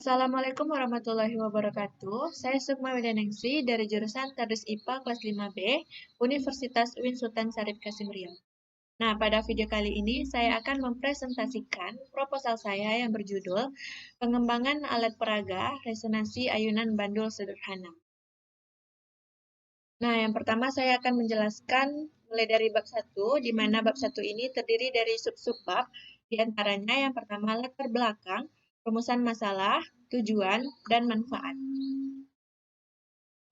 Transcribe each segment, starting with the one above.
Assalamualaikum warahmatullahi wabarakatuh. Saya Sukma Widianingsih dari jurusan Tadris IPA kelas 5B, Universitas UIN Sultan Syarif Kasim Riau. Nah, pada video kali ini saya akan mempresentasikan proposal saya yang berjudul Pengembangan Alat Peraga Resonansi Ayunan Bandul Sederhana. Nah, yang pertama saya akan menjelaskan mulai dari bab 1, di mana bab 1 ini terdiri dari sub-sub bab, di antaranya yang pertama latar belakang, rumusan masalah, tujuan, dan manfaat.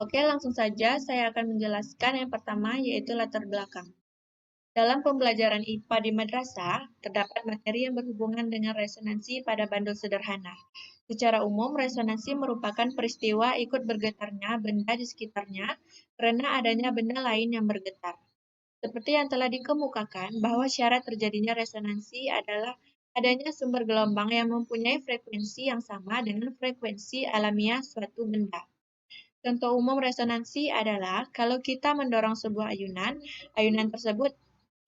Oke, langsung saja saya akan menjelaskan yang pertama, yaitu latar belakang. Dalam pembelajaran IPA di madrasah, terdapat materi yang berhubungan dengan resonansi pada bandul sederhana. Secara umum, resonansi merupakan peristiwa ikut bergetarnya benda di sekitarnya karena adanya benda lain yang bergetar. Seperti yang telah dikemukakan, bahwa syarat terjadinya resonansi adalah adanya sumber gelombang yang mempunyai frekuensi yang sama dengan frekuensi alamiah suatu benda. Contoh umum resonansi adalah kalau kita mendorong sebuah ayunan, ayunan tersebut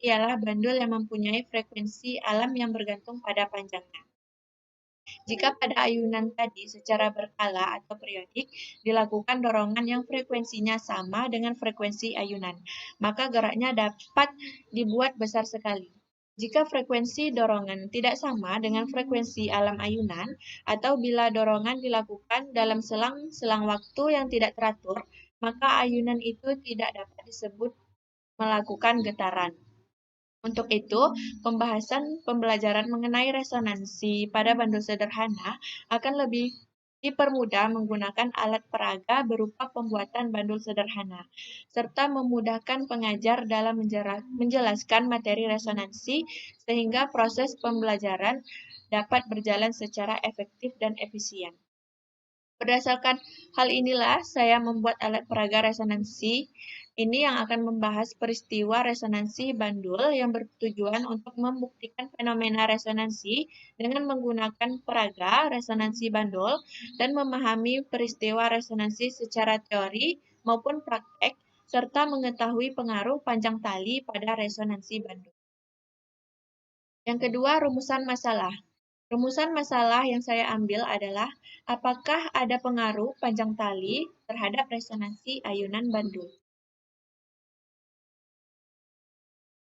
ialah bandul yang mempunyai frekuensi alam yang bergantung pada panjangnya. Jika pada ayunan tadi secara berkala atau periodik dilakukan dorongan yang frekuensinya sama dengan frekuensi ayunan, maka geraknya dapat dibuat besar sekali. Jika frekuensi dorongan tidak sama dengan frekuensi alam ayunan, atau bila dorongan dilakukan dalam selang-selang waktu yang tidak teratur, maka ayunan itu tidak dapat disebut melakukan getaran. Untuk itu, pembelajaran mengenai resonansi pada bandul sederhana akan lebih dipermudah menggunakan alat peraga berupa pembuatan bandul sederhana, serta memudahkan pengajar dalam menjelaskan materi resonansi sehingga proses pembelajaran dapat berjalan secara efektif dan efisien. Berdasarkan hal inilah, saya membuat alat peraga resonansi ini yang akan membahas peristiwa resonansi bandul yang bertujuan untuk membuktikan fenomena resonansi dengan menggunakan peraga resonansi bandul dan memahami peristiwa resonansi secara teori maupun praktek, serta mengetahui pengaruh panjang tali pada resonansi bandul. Yang kedua, rumusan masalah. Rumusan masalah yang saya ambil adalah apakah ada pengaruh panjang tali terhadap resonansi ayunan bandul.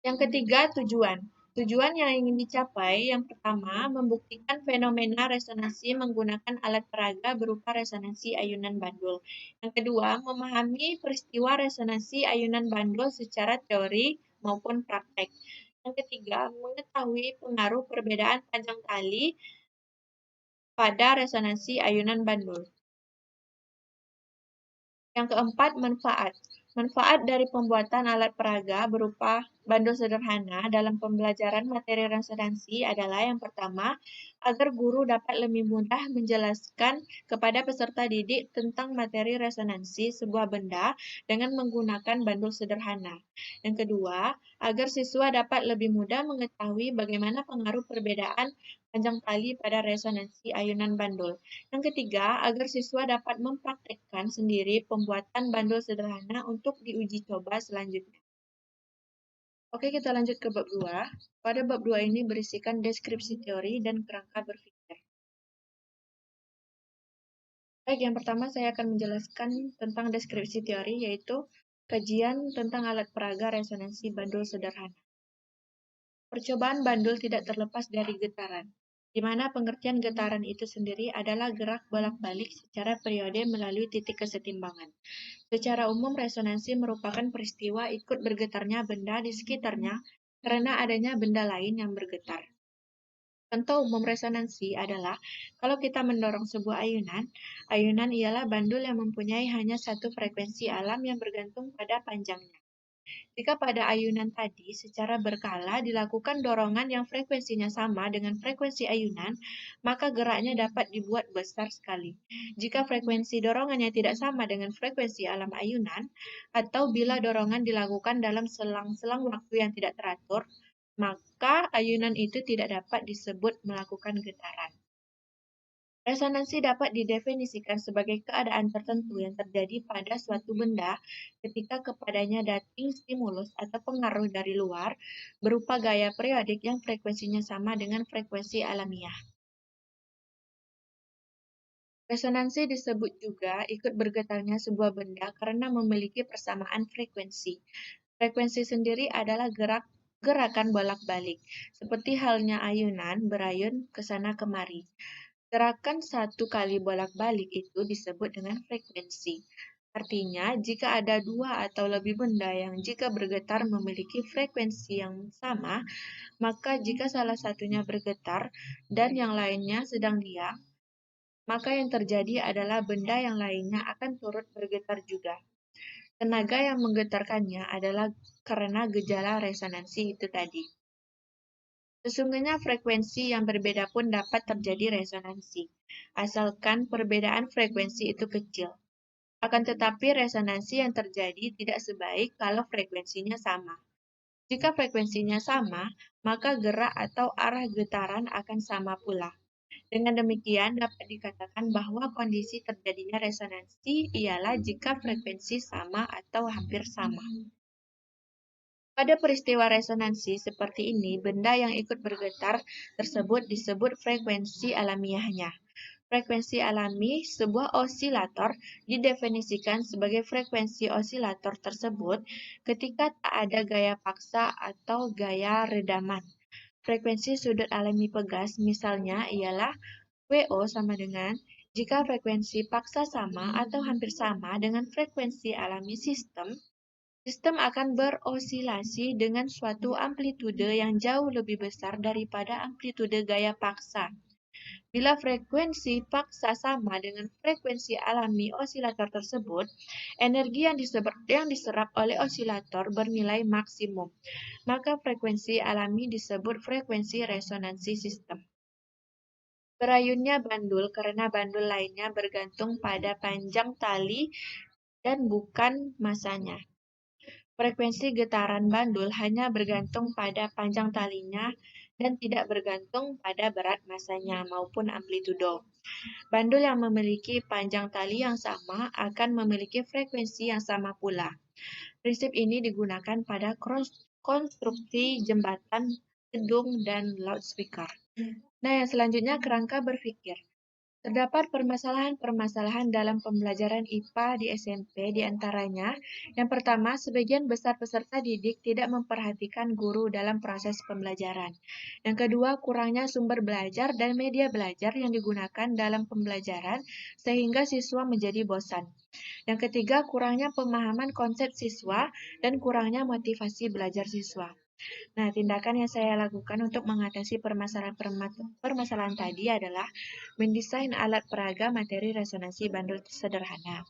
Yang ketiga, tujuan. Tujuan yang ingin dicapai yang pertama, membuktikan fenomena resonansi menggunakan alat peraga berupa resonansi ayunan bandul. Yang kedua, memahami peristiwa resonansi ayunan bandul secara teori maupun praktek. Yang ketiga, mengetahui pengaruh perbedaan panjang tali pada resonansi ayunan bandul. Yang keempat, manfaat. Manfaat dari pembuatan alat peraga berupa bandul sederhana dalam pembelajaran materi resonansi adalah yang pertama, agar guru dapat lebih mudah menjelaskan kepada peserta didik tentang materi resonansi sebuah benda dengan menggunakan bandul sederhana. Yang kedua, agar siswa dapat lebih mudah mengetahui bagaimana pengaruh perbedaan panjang tali pada resonansi ayunan bandul. Yang ketiga, agar siswa dapat mempraktekkan sendiri pembuatan bandul sederhana untuk diuji coba selanjutnya. Oke, kita lanjut ke bab 2. Pada bab 2 ini berisikan deskripsi teori dan kerangka berpikir. Baik, yang pertama saya akan menjelaskan tentang deskripsi teori, yaitu kajian tentang alat peraga resonansi bandul sederhana. Percobaan bandul tidak terlepas dari getaran, di mana pengertian getaran itu sendiri adalah gerak bolak-balik secara periode melalui titik kesetimbangan. Secara umum, resonansi merupakan peristiwa ikut bergetarnya benda di sekitarnya karena adanya benda lain yang bergetar. Contoh umum resonansi adalah kalau kita mendorong sebuah ayunan, ayunan ialah bandul yang mempunyai hanya satu frekuensi alam yang bergantung pada panjangnya. Jika pada ayunan tadi secara berkala dilakukan dorongan yang frekuensinya sama dengan frekuensi ayunan, maka geraknya dapat dibuat besar sekali. Jika frekuensi dorongannya tidak sama dengan frekuensi alam ayunan, atau bila dorongan dilakukan dalam selang-selang waktu yang tidak teratur, maka ayunan itu tidak dapat disebut melakukan getaran. Resonansi dapat didefinisikan sebagai keadaan tertentu yang terjadi pada suatu benda ketika kepadanya dating stimulus atau pengaruh dari luar berupa gaya periodik yang frekuensinya sama dengan frekuensi alamiah. Resonansi disebut juga ikut bergetarnya sebuah benda karena memiliki persamaan frekuensi. Frekuensi sendiri adalah gerakan bolak-balik, seperti halnya ayunan berayun ke sana kemari. Gerakan satu kali bolak-balik itu disebut dengan frekuensi. Artinya, jika ada dua atau lebih benda yang jika bergetar memiliki frekuensi yang sama, maka jika salah satunya bergetar dan yang lainnya sedang diam, maka yang terjadi adalah benda yang lainnya akan turut bergetar juga. Tenaga yang menggetarkannya adalah karena gejala resonansi itu tadi. Sesungguhnya frekuensi yang berbeda pun dapat terjadi resonansi, asalkan perbedaan frekuensi itu kecil. Akan tetapi resonansi yang terjadi tidak sebaik kalau frekuensinya sama. Jika frekuensinya sama, maka gerak atau arah getaran akan sama pula. Dengan demikian, dapat dikatakan bahwa kondisi terjadinya resonansi ialah jika frekuensi sama atau hampir sama. Pada peristiwa resonansi seperti ini, benda yang ikut bergetar tersebut disebut frekuensi alamiahnya. Frekuensi alami sebuah osilator didefinisikan sebagai frekuensi osilator tersebut ketika tak ada gaya paksa atau gaya redaman. Frekuensi sudut alami pegas misalnya ialah WO sama dengan jika frekuensi paksa sama atau hampir sama dengan frekuensi alami sistem, sistem akan berosilasi dengan suatu amplitude yang jauh lebih besar daripada amplitude gaya paksa. Bila frekuensi paksa sama dengan frekuensi alami osilator tersebut, energi yang diserap oleh osilator bernilai maksimum. Maka frekuensi alami disebut frekuensi resonansi sistem. Berayunnya bandul karena bandul lainnya bergantung pada panjang tali dan bukan masanya. Frekuensi getaran bandul hanya bergantung pada panjang talinya dan tidak bergantung pada berat masanya maupun amplitudo. Bandul yang memiliki panjang tali yang sama akan memiliki frekuensi yang sama pula. Prinsip ini digunakan pada konstruksi jembatan, gedung, dan loudspeaker. Nah, yang selanjutnya kerangka berpikir. Terdapat permasalahan-permasalahan dalam pembelajaran IPA di SMP di antaranya, yang pertama, sebagian besar peserta didik tidak memperhatikan guru dalam proses pembelajaran. Yang kedua, kurangnya sumber belajar dan media belajar yang digunakan dalam pembelajaran sehingga siswa menjadi bosan. Yang ketiga, kurangnya pemahaman konsep siswa dan kurangnya motivasi belajar siswa. Nah, tindakan yang saya lakukan untuk mengatasi permasalahan tadi adalah mendesain alat peraga materi resonansi bandul sederhana.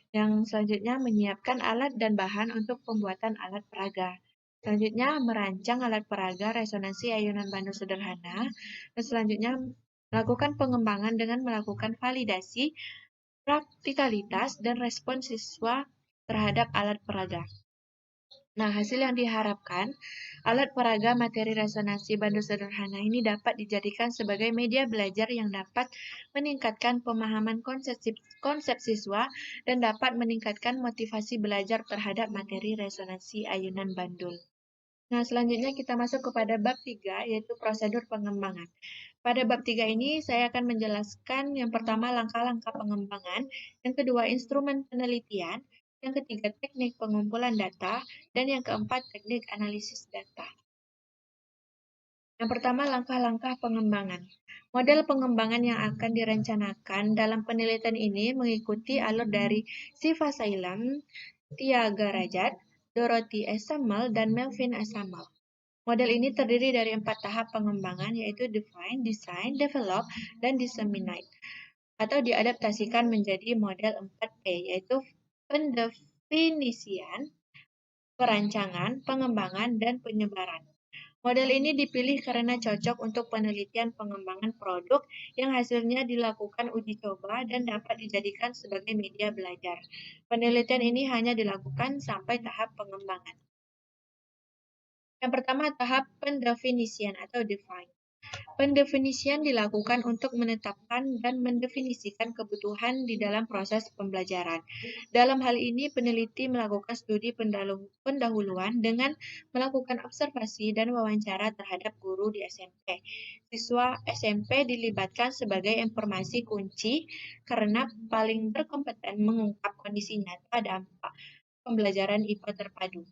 Yang selanjutnya menyiapkan alat dan bahan untuk pembuatan alat peraga. Selanjutnya merancang alat peraga resonansi ayunan bandul sederhana. Dan selanjutnya melakukan pengembangan dengan melakukan validasi, praktikalitas, dan respon siswa terhadap alat peraga. Nah, hasil yang diharapkan, alat peraga materi resonansi bandul sederhana ini dapat dijadikan sebagai media belajar yang dapat meningkatkan pemahaman konsep siswa dan dapat meningkatkan motivasi belajar terhadap materi resonansi ayunan bandul. Nah, selanjutnya kita masuk kepada bab 3, yaitu prosedur pengembangan. Pada bab 3 ini, saya akan menjelaskan yang pertama langkah-langkah pengembangan, yang kedua instrumen penelitian, yang ketiga teknik pengumpulan data, dan yang keempat teknik analisis data. Yang pertama, langkah-langkah pengembangan. Model pengembangan yang akan direncanakan dalam penelitian ini mengikuti alur dari Siva Sailam, Tiaga Rajat, Dorothy S. Samuel, dan Melvin S. Samuel. Model ini terdiri dari 4 tahap pengembangan, yaitu define, design, develop, dan disseminate, atau diadaptasikan menjadi model 4P, yaitu pendefinisian, perancangan, pengembangan, dan penyebaran. Model ini dipilih karena cocok untuk penelitian pengembangan produk yang hasilnya dilakukan uji coba dan dapat dijadikan sebagai media belajar. Penelitian ini hanya dilakukan sampai tahap pengembangan. Yang pertama, tahap pendefinisian atau define. Pendefinisian dilakukan untuk menetapkan dan mendefinisikan kebutuhan di dalam proses pembelajaran. Dalam hal ini, peneliti melakukan studi pendahuluan dengan melakukan observasi dan wawancara terhadap guru di SMP. Siswa SMP dilibatkan sebagai informasi kunci karena paling berkompeten mengungkap kondisi nyata dampak pembelajaran IPA terpadu.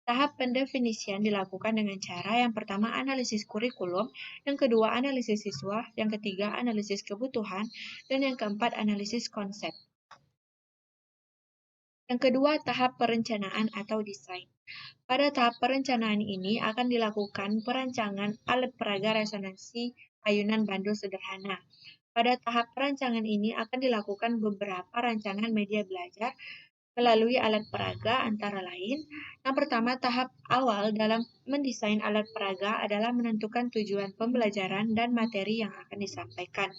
Tahap pendefinisian dilakukan dengan cara yang pertama analisis kurikulum, yang kedua analisis siswa, yang ketiga analisis kebutuhan, dan yang keempat analisis konsep. Yang kedua, tahap perencanaan atau desain. Pada tahap perencanaan ini akan dilakukan perancangan alat peraga resonansi ayunan bandul sederhana. Pada tahap perancangan ini akan dilakukan beberapa rancangan media belajar melalui alat peraga antara lain. Yang pertama, tahap awal dalam mendesain alat peraga adalah menentukan tujuan pembelajaran dan materi yang akan disampaikan.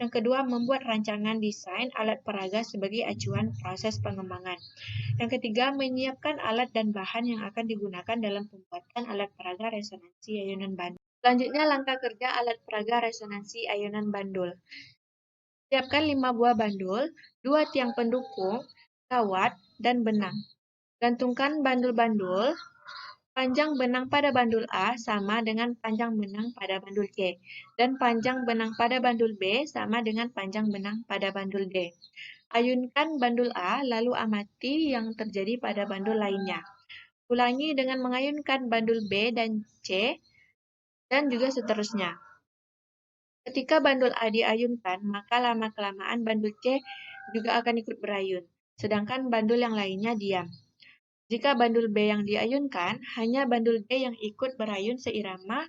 Yang kedua, membuat rancangan desain alat peraga sebagai acuan proses pengembangan. Yang ketiga, menyiapkan alat dan bahan yang akan digunakan dalam pembuatan alat peraga resonansi ayunan bandul. Selanjutnya, langkah kerja alat peraga resonansi ayunan bandul. Siapkan 5 buah bandul, 2 tiang pendukung, kawat, dan benang. Gantungkan bandul-bandul. Panjang benang pada bandul A sama dengan panjang benang pada bandul C, dan panjang benang pada bandul B sama dengan panjang benang pada bandul D. Ayunkan bandul A, lalu amati yang terjadi pada bandul lainnya. Ulangi dengan mengayunkan bandul B dan C, dan juga seterusnya. Ketika bandul A diayunkan, maka lama-kelamaan bandul C juga akan ikut berayun, sedangkan bandul yang lainnya diam. Jika bandul B yang diayunkan, hanya bandul D yang ikut berayun seirama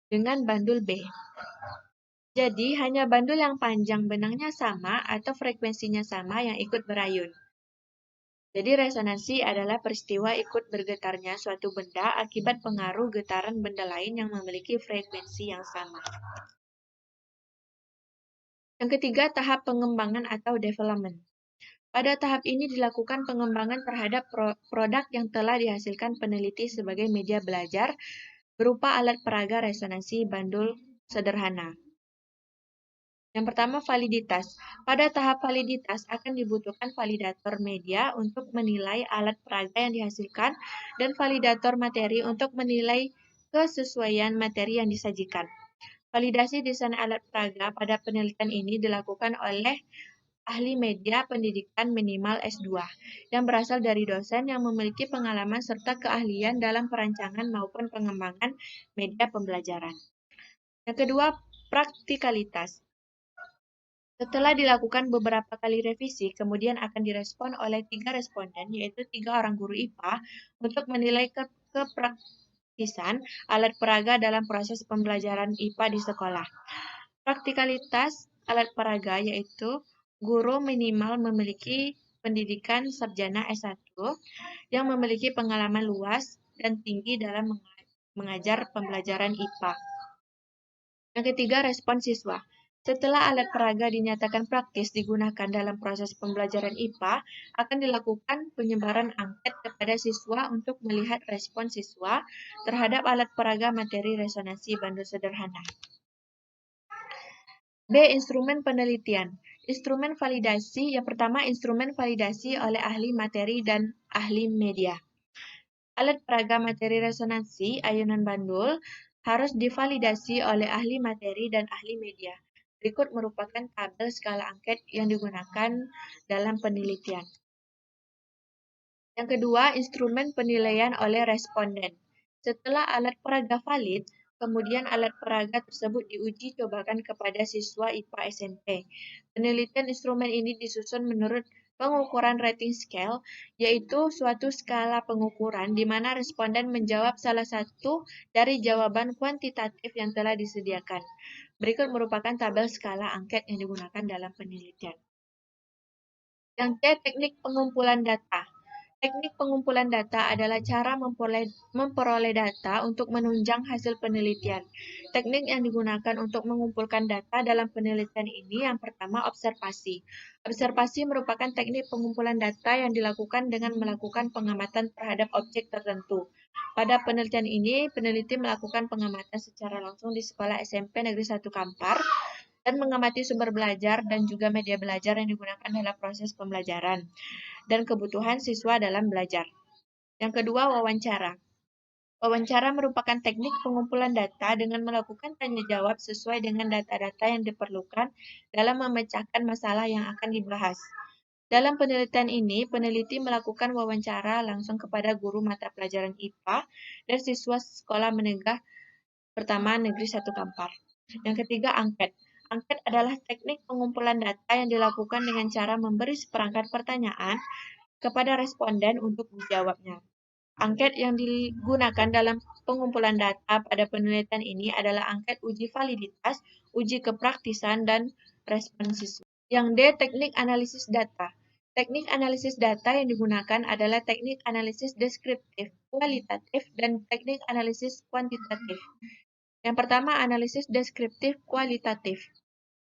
dengan bandul B. Jadi, hanya bandul yang panjang benangnya sama atau frekuensinya sama yang ikut berayun. Jadi, resonansi adalah peristiwa ikut bergetarnya suatu benda akibat pengaruh getaran benda lain yang memiliki frekuensi yang sama. Yang ketiga, tahap pengembangan atau development. Pada tahap ini dilakukan pengembangan terhadap produk yang telah dihasilkan peneliti sebagai media belajar berupa alat peraga resonansi bandul sederhana. Yang pertama, validitas. Pada tahap validitas akan dibutuhkan validator media untuk menilai alat peraga yang dihasilkan dan validator materi untuk menilai kesesuaian materi yang disajikan. Validasi desain alat peraga pada penelitian ini dilakukan oleh ahli media pendidikan minimal S2 yang berasal dari dosen yang memiliki pengalaman serta keahlian dalam perancangan maupun pengembangan media pembelajaran. Yang kedua, praktikalitas. Setelah dilakukan beberapa kali revisi, kemudian akan direspon oleh 3 responden, yaitu 3 orang guru IPA, untuk menilai kepraktisan alat peraga dalam proses pembelajaran IPA di sekolah. Praktikalitas alat peraga yaitu guru minimal memiliki pendidikan sarjana S1 yang memiliki pengalaman luas dan tinggi dalam mengajar pembelajaran IPA. Yang ketiga, respon siswa. Setelah alat peraga dinyatakan praktis digunakan dalam proses pembelajaran IPA, akan dilakukan penyebaran angket kepada siswa untuk melihat respon siswa terhadap alat peraga materi resonansi bandul sederhana. B. Instrumen penelitian. Instrumen validasi. Yang pertama, instrumen validasi oleh ahli materi dan ahli media. Alat peraga materi resonansi ayunan bandul harus divalidasi oleh ahli materi dan ahli media. Berikut merupakan tabel skala angket yang digunakan dalam penelitian. Yang kedua, instrumen penilaian oleh responden. Setelah alat peraga valid, kemudian alat peraga tersebut diuji cobakan kepada siswa IPA SMP. Penelitian instrumen ini disusun menurut pengukuran rating scale, yaitu suatu skala pengukuran di mana responden menjawab salah satu dari jawaban kuantitatif yang telah disediakan. Berikut merupakan tabel skala angket yang digunakan dalam penelitian. Yang C, teknik pengumpulan data. Teknik pengumpulan data adalah cara memperoleh data untuk menunjang hasil penelitian. Teknik yang digunakan untuk mengumpulkan data dalam penelitian ini yang pertama observasi. Observasi merupakan teknik pengumpulan data yang dilakukan dengan melakukan pengamatan terhadap objek tertentu. Pada penelitian ini, peneliti melakukan pengamatan secara langsung di sekolah SMP Negeri 1 Kampar dan mengamati sumber belajar dan juga media belajar yang digunakan dalam proses pembelajaran dan kebutuhan siswa dalam belajar. Yang kedua, wawancara. Wawancara merupakan teknik pengumpulan data dengan melakukan tanya jawab sesuai dengan data-data yang diperlukan dalam memecahkan masalah yang akan dibahas. Dalam penelitian ini, peneliti melakukan wawancara langsung kepada guru mata pelajaran IPA dan siswa sekolah menengah pertama Negeri 1 Kampar. Yang ketiga, angket. Angket adalah teknik pengumpulan data yang dilakukan dengan cara memberi seperangkat pertanyaan kepada responden untuk dijawabnya. Angket yang digunakan dalam pengumpulan data pada penelitian ini adalah angket uji validitas, uji kepraktisan, dan respon siswa. Yang D, teknik analisis data. Teknik analisis data yang digunakan adalah teknik analisis deskriptif, kualitatif, dan teknik analisis kuantitatif. Yang pertama, analisis deskriptif kualitatif.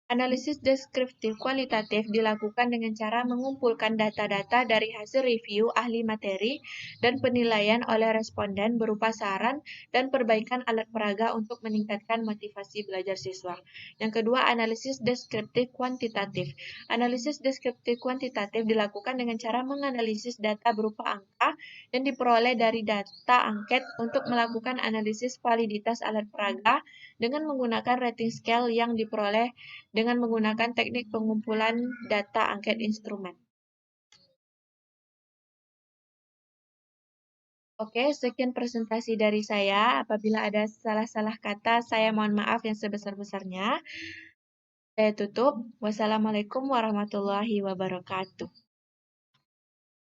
Analisis deskriptif kualitatif dilakukan dengan cara mengumpulkan data-data dari hasil review ahli materi dan penilaian oleh responden berupa saran dan perbaikan alat peraga untuk meningkatkan motivasi belajar siswa. Yang kedua, analisis deskriptif kuantitatif. Analisis deskriptif kuantitatif dilakukan dengan cara menganalisis data berupa angka yang diperoleh dari data angket untuk melakukan analisis validitas alat peraga dengan menggunakan rating scale yang diperoleh dengan menggunakan teknik pengumpulan data angket instrumen. Oke, sekian presentasi dari saya. Apabila ada salah-salah kata, saya mohon maaf yang sebesar-besarnya. Saya tutup. Wassalamualaikum warahmatullahi wabarakatuh.